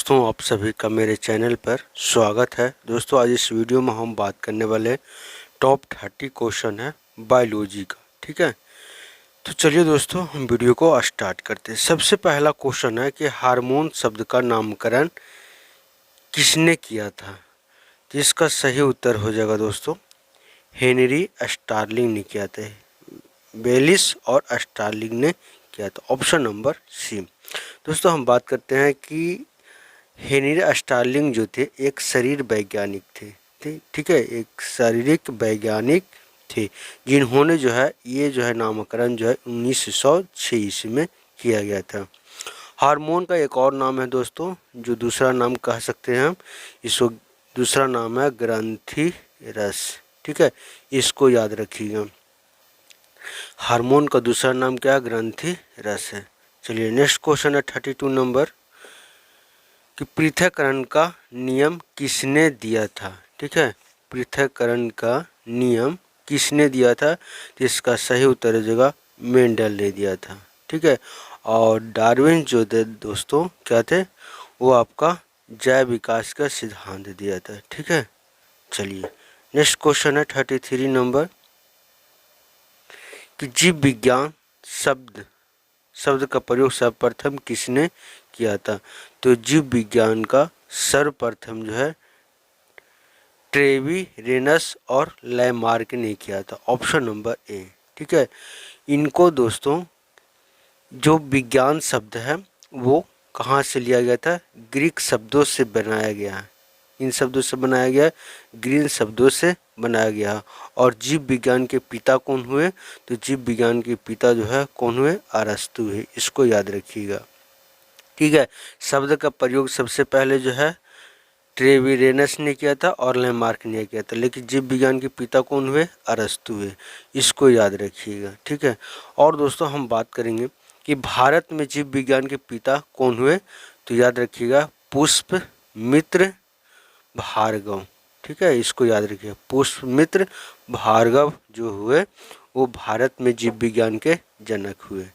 दोस्तों, आप सभी का मेरे चैनल पर स्वागत है। दोस्तों, आज इस वीडियो में हम बात करने वाले टॉप 30 क्वेश्चन है बायोलॉजी का। ठीक है, तो चलिए दोस्तों हम वीडियो को स्टार्ट करते हैं। सबसे पहला क्वेश्चन है कि हार्मोन शब्द का नामकरण किसने किया था। तो इसका सही उत्तर हो जाएगा दोस्तों, हेनरी स्टार्लिंग ने किया था। बेलिस और स्टार्लिंग ने किया था, ऑप्शन नंबर सी। दोस्तों, हम बात करते हैं कि हेनरी स्टार्लिंग जो थे एक शरीर वैज्ञानिक थे। ठीक है, एक शारीरिक वैज्ञानिक थे जिन्होंने जो है ये नामकरण जो है 1906 ईस्वी में किया गया था। हार्मोन का एक और नाम है दोस्तों, जो दूसरा नाम कह सकते हैं हम इसको, दूसरा नाम है ग्रंथि रस। ठीक है, इसको याद रखिएगा। हार्मोन का दूसरा नाम क्या है? ग्रंथि रस है। चलिए नेक्स्ट क्वेश्चन है 32 नंबर कि पृथक्करण का नियम किसने दिया था। ठीक है, पृथक्करण का नियम किसने दिया था? तो इसका सही उत्तर हो जाएगा मेंडल ने दिया था। ठीक है, और डार्विन जो थे दोस्तों क्या थे? वो आपका जैव विकास का सिद्धांत दिया था। ठीक है, चलिए नेक्स्ट क्वेश्चन है 33 नंबर कि जीव विज्ञान शब्द का प्रयोग सर्वप्रथम किसने किया था। तो जीव विज्ञान का सर्वप्रथम जो है ट्रेविरेनस और लैमार्क ने किया था, ऑप्शन नंबर ए। ठीक है, इनको दोस्तों जो विज्ञान शब्द है वो कहाँ से लिया गया था? ग्रीक शब्दों से बनाया गया है। इन शब्दों से बनाया गया, ग्रीक शब्दों से बनाया गया। और जीव विज्ञान के पिता कौन हुए? तो जीव विज्ञान के पिता जो है कौन हुए? अरस्तु हुए। इसको याद रखिएगा। ठीक है, शब्द का प्रयोग सबसे पहले जो है ट्रेविरेनस ने किया था और लैमार्क ने किया था, लेकिन जीव विज्ञान के पिता कौन हुए? अरस्तु हुए। इसको याद रखिएगा। ठीक है, और दोस्तों हम बात करेंगे कि भारत में जीव विज्ञान के पिता कौन हुए। तो याद रखिएगा पुष्पमित्र भार्गव। ठीक है, इसको याद रखिएगा, पुष्पमित्र भार्गव जो हुए वो भारत में जीव विज्ञान के जनक हुए।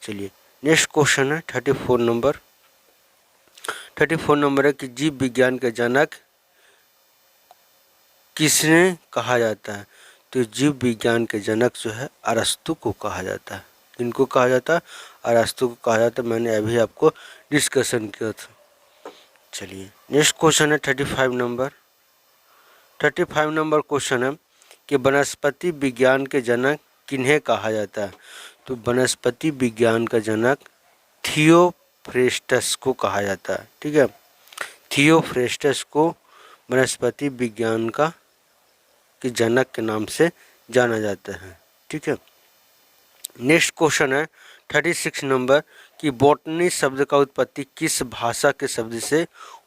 चलिए नेक्स्ट क्वेश्चन है 34 नंबर। 34 नंबर है कि जीव विज्ञान के जनक किसने कहा जाता है। तो जीव विज्ञान के जनक जो है अरस्तु को कहा जाता है। इनको कहा जाता है? अरस्तु को कहा जाता है। मैंने अभी आपको डिस्कशन किया था। चलिए नेक्स्ट क्वेश्चन है 35 नंबर। 35 नंबर क्वेश्चन है कि वनस्पति विज्ञान के जनक किन्हें कहा जाता है। तो वनस्पति विज्ञान का जनक थियोफ्रेस्टस को कहा जाता है। ठीक है, थियोफ्रेस्टस को वनस्पति विज्ञान का के जनक के नाम से जाना जाता है। ठीक है, नेक्स्ट क्वेश्चन है 36 नंबर कि बॉटनी शब्द का उत्पत्ति किस भाषा के शब्द से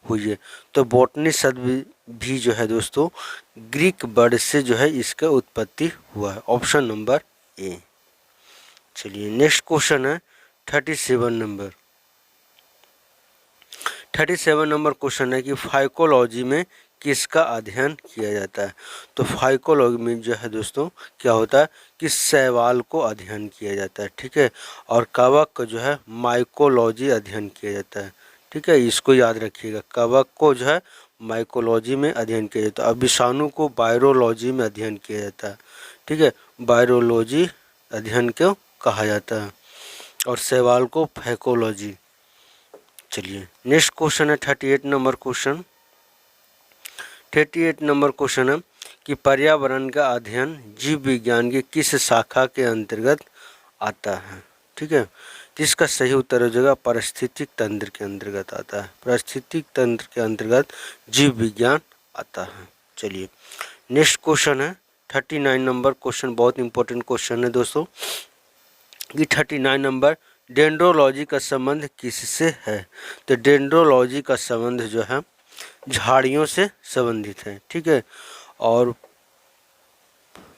हुई है। तो बॉटनी शब्द भी जो है दोस्तों ग्रीक वर्ड से जो है इसका उत्पत्ति हुआ है, ऑप्शन नंबर ए। चलिए नेक्स्ट क्वेश्चन है 37 नंबर। 37 नंबर क्वेश्चन है कि फाइकोलॉजी में किसका अध्ययन किया जाता है। तो फाइकोलॉजी में जो है दोस्तों क्या होता है कि शैवाल को अध्ययन किया जाता है। ठीक है, और कवक को जो है माइकोलॉजी अध्ययन किया जाता है। ठीक है, इसको याद रखिएगा, कवक को जो है माइकोलॉजी में अध्ययन किया जाता है। और विषाणु को वायरोलॉजी में अध्ययन किया जाता है। ठीक है, वायरोलॉजी अध्ययन क्यों कहा जाता है, और शैवाल को फैकोलॉजी। चलिए नेक्स्ट क्वेश्चन है 38 नंबर क्वेश्चन। 38 नंबर क्वेश्चन है कि पर्यावरण का अध्ययन जीव विज्ञान की किस शाखा के अंतर्गत आता है। ठीक है, जिसका सही उत्तर हो जाएगा पारिस्थितिक तंत्र के अंतर्गत आता है। पारिस्थितिक तंत्र के अंतर्गत जीव विज्ञान आता है। चलिए नेक्स्ट क्वेश्चन है 39 नंबर क्वेश्चन, बहुत इंपॉर्टेंट क्वेश्चन है दोस्तों कि 39 नंबर डेंड्रोलॉजी का संबंध किससे है। तो डेंड्रोलॉजी का संबंध जो है झाड़ियों से संबंधित है। ठीक है, और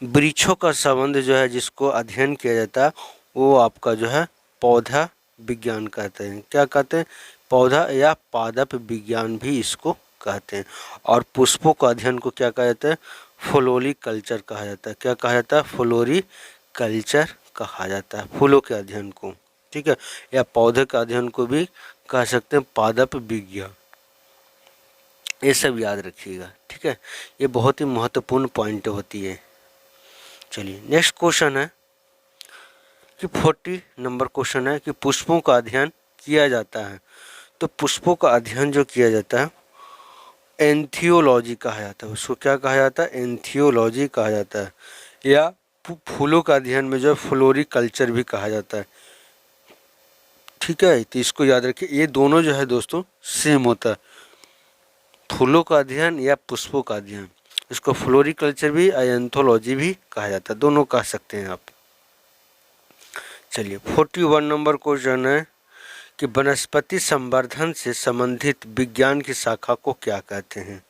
वृक्षों का संबंध जो है जिसको अध्ययन किया जाता है वो आपका जो है पौधा विज्ञान कहते हैं। क्या कहते हैं? पौधा या पादप विज्ञान भी इसको कहते हैं। और पुष्पों का अध्ययन को क्या कहा जाता है? फ्लोरीकल्चर कहा जाता है। क्या कहा जाता है? फ्लोरीकल्चर कहा जाता है फूलों के अध्ययन को। ठीक है, या पौधे के अध्ययन को भी कह सकते हैं पादप विज्ञान। ये सब याद रखिएगा, ठीक है। ये बहुत ही महत्वपूर्ण पॉइंट होती है। चलिए नेक्स्ट क्वेश्चन है कि 40 नंबर क्वेश्चन है कि पुष्पों का अध्ययन किया जाता है। तो पुष्पों का अध्ययन जो किया जाता है एंथियोलॉजी कहा जाता है। उसको क्या कहा जाता है? एंथियोलॉजी कहा जाता है, या फूलों का अध्ययन में जो है फ्लोरिकल्चर भी कहा जाता है, ठीक है। तो इसको याद रखिए, ये दोनों जो है दोस्तों सेम होता है, फूलों का अध्ययन या पुष्पों का अध्ययन। इसको फ्लोरिकल्चर भी एंथोलॉजी भी कहा जाता है, दोनों कह सकते हैं आप। चलिए 41 नंबर क्वेश्चन है कि वनस्पति संवर्धन से संबंधित विज्ञान की शाखा को क्या कहते हैं,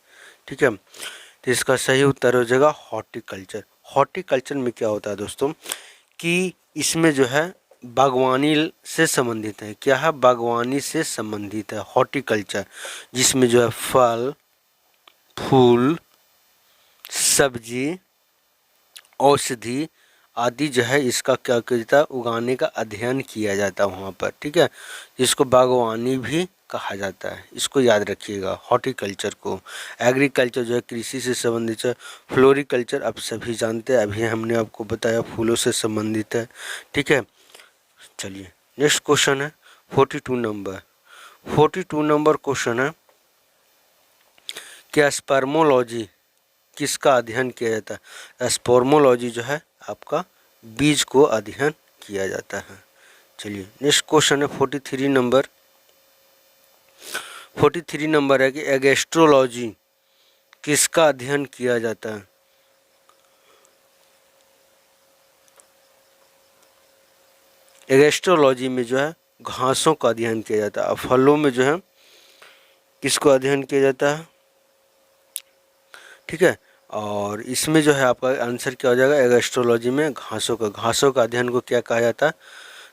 ठीक है। तो इसका सही उत्तर हो जाएगा हॉर्टिकल्चर। हॉर्टिकल्चर में क्या होता है दोस्तों कि इसमें जो है बागवानी से संबंधित है। क्या है? बागवानी से संबंधित है हॉर्टिकल्चर, जिसमें जो है फल, फूल, सब्जी, औषधि आदि जो है इसका क्या किया जाता है? उगाने का अध्ययन किया जाता है वहाँ पर, ठीक है। जिसको बागवानी भी कहा जाता है, इसको याद रखिएगा हॉर्टिकल्चर को। एग्रीकल्चर जो है कृषि से संबंधित है। फ्लोरिकल्चर आप सभी जानते हैं, अभी हमने आपको बताया फूलों से संबंधित है, ठीक है। चलिए नेक्स्ट क्वेश्चन है 42 नंबर। 42 नंबर क्वेश्चन है कि स्पर्मोलॉजी किसका अध्ययन किया जाता है? स्पर्मोलॉजी जो है आपका बीज को अध्ययन किया जाता है। चलिए नेक्स्ट क्वेश्चन है 43 नंबर। 43 नंबर है कि एगेस्ट्रोलॉजी किसका अध्ययन किया जाता है? एगेस्ट्रोलॉजी में जो है घासों का अध्ययन किया जाता है। फलों में जो है किसको अध्ययन किया जाता है, ठीक है। और इसमें जो है आपका आंसर क्या हो जाएगा? एगेस्ट्रोलॉजी में घासों का अध्ययन को क्या कहा जाता है?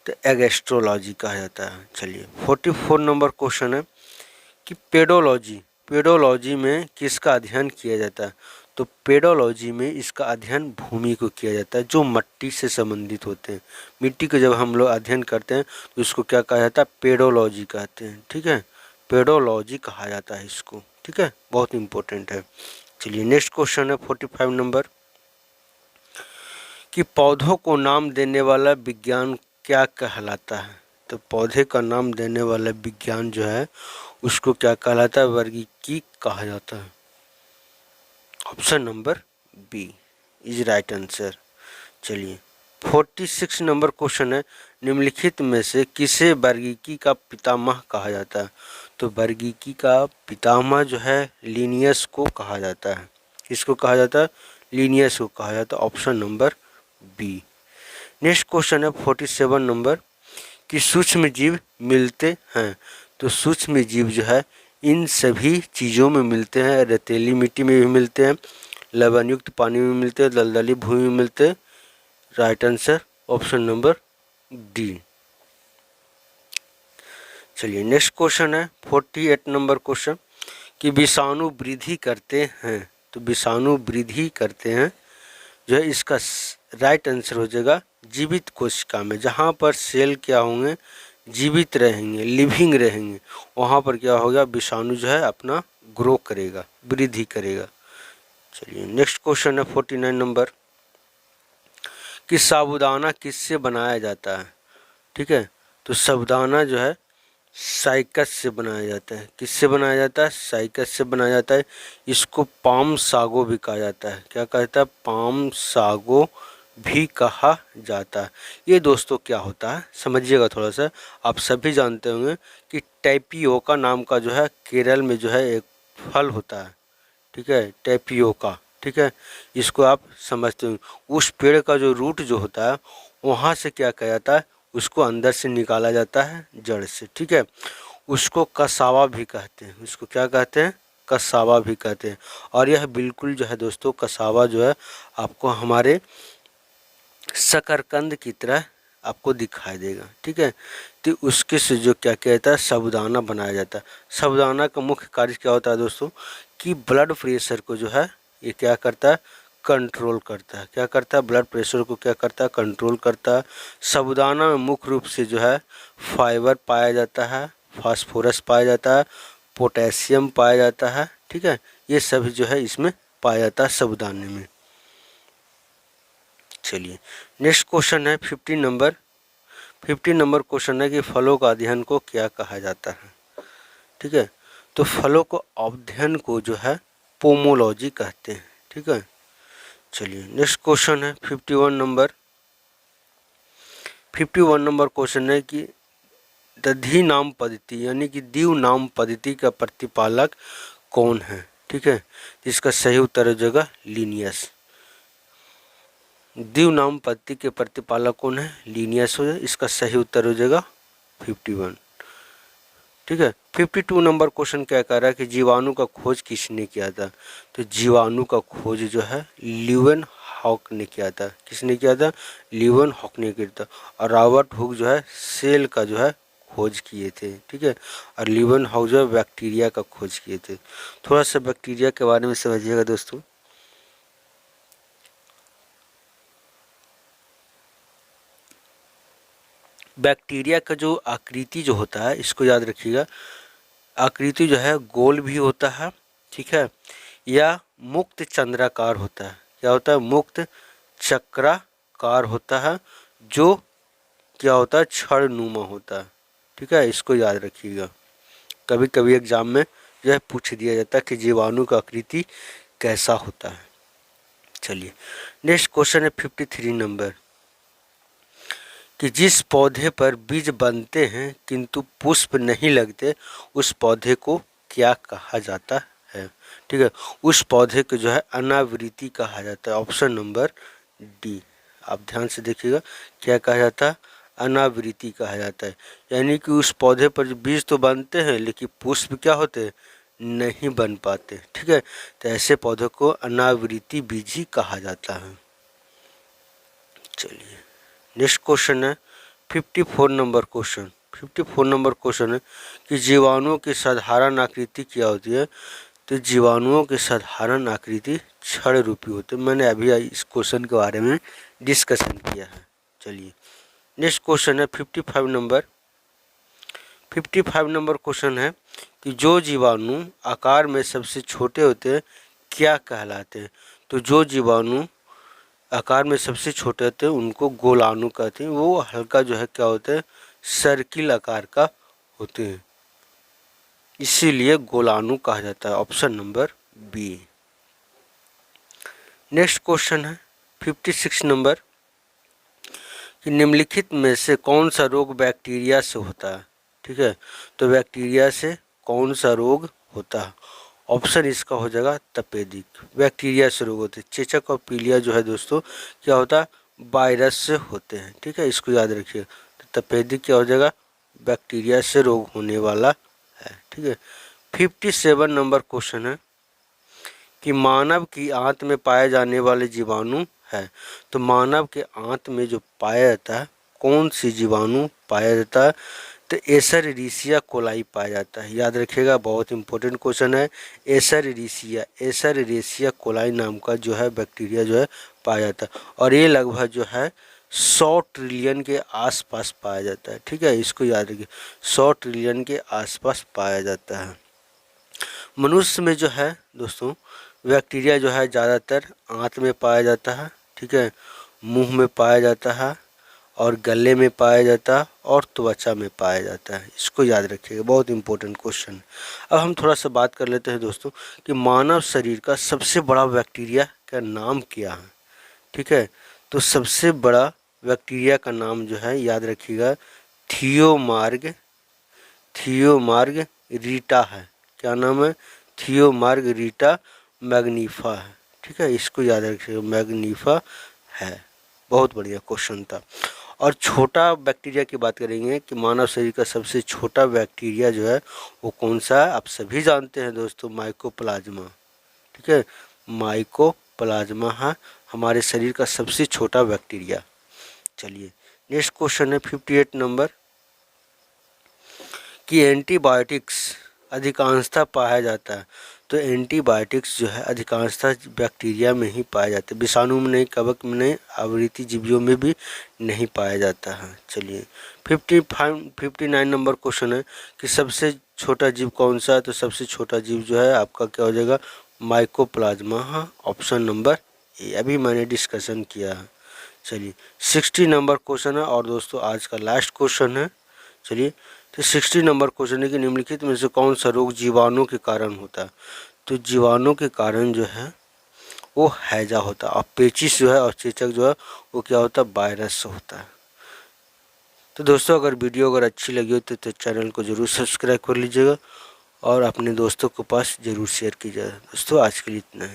तो एगेस्ट्रोलॉजी कहा जाता है। चलिए 44 नंबर क्वेश्चन है कि पेडोलॉजी में किसका अध्ययन किया जाता है? तो पेडोलॉजी में इसका अध्ययन भूमि को किया जाता है, जो मिट्टी से संबंधित होते हैं। मिट्टी को जब हम लोग अध्ययन करते हैं तो इसको क्या कहा जाता है? पेडोलॉजी कहते हैं, ठीक है। पेडोलॉजी कहा जाता है इसको, ठीक है, बहुत इंपॉर्टेंट है। चलिए नेक्स्ट क्वेश्चन है 45 नंबर कि पौधों को नाम देने वाला विज्ञान क्या कहलाता है? तो पौधे का नाम देने वाला विज्ञान जो है उसको क्या कहलाता है? वर्गीकी कहा जाता है। Option number B is right answer. चलिए 46 नंबर क्वेश्चन है निम्नलिखित में से किसे वर्गीकी का पितामह कहा जाता है? तो वर्गीकी का पितामह जो है लिनियस को कहा जाता है। किसको कहा जाता है? लिनियस को कहा जाता है। Option number B. Next question है 47 नंबर कि सूक्ष्म जीव मिलते हैं। तो सूक्ष्म जीव जो है इन सभी चीज़ों में मिलते हैं। रेतीली मिट्टी में भी मिलते हैं, लवण युक्त पानी में मिलते हैं, दलदली भूमि में मिलते हैं। Right answer option number D. चलिए नेक्स्ट क्वेश्चन है 48 नंबर क्वेश्चन कि विषाणु वृद्धि करते हैं। तो विषाणु वृद्धि करते हैं जो है इसका राइट आंसर हो जाएगा जीवित कोशिका में। जहाँ पर सेल क्या होंगे? जीवित रहेंगे, लिविंग रहेंगे, वहाँ पर क्या होगा? विषाणु जो है अपना ग्रो करेगा, वृद्धि करेगा। चलिए नेक्स्ट क्वेश्चन है 49 नंबर कि साबूदाना किससे बनाया जाता है? ठीक है, तो साबूदाना जो है साइकस से बनाया जाता है। किससे बनाया जाता है? साइकस से बनाया जाता है। इसको पाम सागो भी कहा जाता है। क्या कहता है? पाम सागो भी कहा जाता है। ये दोस्तों क्या होता है समझिएगा थोड़ा सा। आप सभी जानते होंगे कि टैपियोका नाम का जो है केरल में जो है एक फल होता है, ठीक है, टैपियोका, ठीक है। इसको आप समझते हो, उस पेड़ का जो रूट जो होता है वहाँ से क्या किया जाता है? उसको अंदर से निकाला जाता है जड़ से, ठीक है। उसको कसावा भी कहते हैं। उसको क्या कहते हैं? कसावा भी कहते हैं। और यह बिल्कुल जो है दोस्तों कसावा जो है आपको हमारे शकरकंद की तरह आपको दिखाई देगा, ठीक है। तो उसके से जो क्या किया जाता है? साबूदाना बनाया जाता है। साबूदाना का मुख्य कार्य क्या होता है दोस्तों कि ब्लड प्रेशर को जो है ये क्या करता है? कंट्रोल करता है। क्या करता है? ब्लड प्रेशर को क्या करता है? कंट्रोल करता है। साबूदाना में मुख्य रूप से जो है फाइबर पाया जाता है, फास्फोरस पाया जाता है, पोटेशियम पाया जाता है, ठीक ठीक है, ये सब जो है इसमें पाया जाता है साबूदाने में। चलिए नेक्स्ट क्वेश्चन है 15 नंबर क्वेश्चन है कि फलों का अध्ययन को क्या कहा जाता है। ठीक है, तो फलों को अध्ययन को जो है पोमोलॉजी कहते हैं। ठीक है, चलिए नेक्स्ट क्वेश्चन है 51 नंबर क्वेश्चन है कि दधी नाम पद्धति यानी कि दीव नाम पद्धति का प्रतिपालक कौन है। ठीक है, इसका सही उत्तर हो जाएगा लिनियस। दीव नाम पद्धति के प्रतिपालक कौन है, लिनियस हो जाए, इसका सही उत्तर हो जाएगा 51। ठीक है, 52 नंबर क्वेश्चन क्या कह रहा है कि जीवाणु का खोज किसने किया था। तो जीवाणु का खोज जो है ल्यूवन हॉक ने किया था। किसने किया था, ल्यूवन हॉक ने किया था। और रॉबर्ट हुक जो है सेल का जो है खोज किए थे। ठीक है, और ल्यूवन हॉक जो है बैक्टीरिया का खोज किए थे। थोड़ा सा बैक्टीरिया के बारे में समझिएगा दोस्तों। बैक्टीरिया का जो आकृति जो होता है इसको याद रखिएगा, आकृति जो है गोल भी होता है। ठीक है, या मुक्त चंद्राकार होता है। क्या होता है, मुक्त चक्राकार होता है, जो क्या होता है छड़नुमा होता है। ठीक है, इसको याद रखिएगा, कभी कभी एग्जाम में जो है पूछ दिया जाता है कि जीवाणु का आकृति कैसा होता है। चलिए नेक्स्ट क्वेश्चन है 53 नंबर कि जिस पौधे पर बीज बनते हैं किंतु पुष्प नहीं लगते उस पौधे को क्या कहा जाता है। ठीक है, उस पौधे को जो है अनावृति कहा जाता है। ऑप्शन नंबर डी, आप ध्यान से देखिएगा, क्या कहा जाता है, अनावृति कहा जाता है। यानी कि उस पौधे पर बीज तो बनते हैं लेकिन पुष्प क्या होते हैं, नहीं बन पाते। ठीक है, तो ऐसे पौधों को अनावृति बीज ही कहा जाता है। चलिए नेक्स्ट क्वेश्चन है 54 नंबर क्वेश्चन। 54 नंबर क्वेश्चन है कि जीवाणुओं की साधारण आकृति क्या होती है। तो जीवाणुओं की साधारण आकृति छड़ रूपी होती है। मैंने अभी इस क्वेश्चन के बारे में डिस्कशन किया है। चलिए नेक्स्ट क्वेश्चन है 55 नंबर क्वेश्चन है कि जो जीवाणु आकार में सबसे छोटे होते हैं क्या कहलाते हैं। तो जो जीवाणु आकार में सबसे छोटे होते हैं उनको गोलाणु कहते हैं। वो हल्का जो है क्या होते हैं, सर्किल आकार का होते हैं, इसीलिए गोलाणु कहा जाता है। Option number B. Next question है 56 नंबर कि निम्नलिखित में से कौन सा रोग बैक्टीरिया से होता है। ठीक है, तो बैक्टीरिया से कौन सा रोग होता है। ऑप्शन इसका हो जाएगा तपेदिक। बैक्टीरिया से रोग होते हैं। चेचक और पीलिया जो है दोस्तों क्या होता है, वायरस से होते हैं। ठीक है, इसको याद रखिए। तो तपेदिक क्या हो जाएगा, बैक्टीरिया से रोग होने वाला है। ठीक है, 57 नंबर क्वेश्चन है कि मानव की आंत में पाए जाने वाले जीवाणु है। तो मानव के आंत में जो पाया जाता है, कौन सी जीवाणु पाया जाता है, तो एसररीसिया कोलाई पाया जाता है। याद रखिएगा, बहुत इंपॉर्टेंट क्वेश्चन है। एसररेसिया कोलाई नाम का जो है बैक्टीरिया जो है पाया जाता है, और ये लगभग जो है 100 ट्रिलियन के आसपास पाया जाता है। ठीक है, इसको याद रखिए, 100 ट्रिलियन के आसपास पाया जाता है। मनुष्य में जो है दोस्तों बैक्टीरिया जो है ज़्यादातर आंत में पाया जाता है। ठीक है, मुंह में पाया जाता है, और गले में पाया जाता है, और त्वचा में पाया जाता है। इसको याद रखिएगा, बहुत इंपॉर्टेंट क्वेश्चन। अब हम थोड़ा सा बात कर लेते हैं दोस्तों कि मानव शरीर का सबसे बड़ा बैक्टीरिया का नाम क्या है। ठीक है, तो सबसे बड़ा बैक्टीरिया का नाम जो है याद रखिएगा थियोमार्ग रीटा है। क्या नाम है, थियोमार्ग रीटा मैग्नीफा है। ठीक है, इसको याद रखिएगा, मैग्नीफा है। बहुत बढ़िया क्वेश्चन था। और छोटा बैक्टीरिया की बात करेंगे कि मानव शरीर का सबसे छोटा बैक्टीरिया जो है वो कौन सा है, आप सभी जानते हैं दोस्तों, माइकोप्लाज्मा। ठीक है, माइकोप्लाज्मा है हमारे शरीर का सबसे छोटा बैक्टीरिया। चलिए नेक्स्ट क्वेश्चन है 58 नंबर कि एंटीबायोटिक्स अधिकांशतः पाया जाता है। तो एंटीबायोटिक्स जो है अधिकांशतः बैक्टीरिया में ही पाया जाता है, विषाणु में नहीं, कवक में नहीं, आवृत्ति जीवियों में भी नहीं पाया जाता है। चलिए 59 नंबर क्वेश्चन है कि सबसे छोटा जीव कौन सा है, तो सबसे छोटा जीव जो है आपका क्या हो जाएगा, माइकोप्लाज्मा। हाँ, ऑप्शन नंबर ए, अभी मैंने डिस्कशन किया है। चलिए 60 नंबर क्वेश्चन है और दोस्तों आज का लास्ट क्वेश्चन है। चलिए, तो 60 नंबर क्वेश्चन है कि निम्नलिखित में से कौन सा रोग जीवाणु के कारण होता है। तो जीवाणु के कारण जो है वो हैजा होता है, और पेचिश जो है और चेचक जो है वो क्या होता है, वायरस होता है। तो दोस्तों अगर वीडियो अगर अच्छी लगी हो तो चैनल को ज़रूर सब्सक्राइब कर लीजिएगा और अपने दोस्तों के पास ज़रूर शेयर कीजिएगा। दोस्तों आज के लिए इतना ही।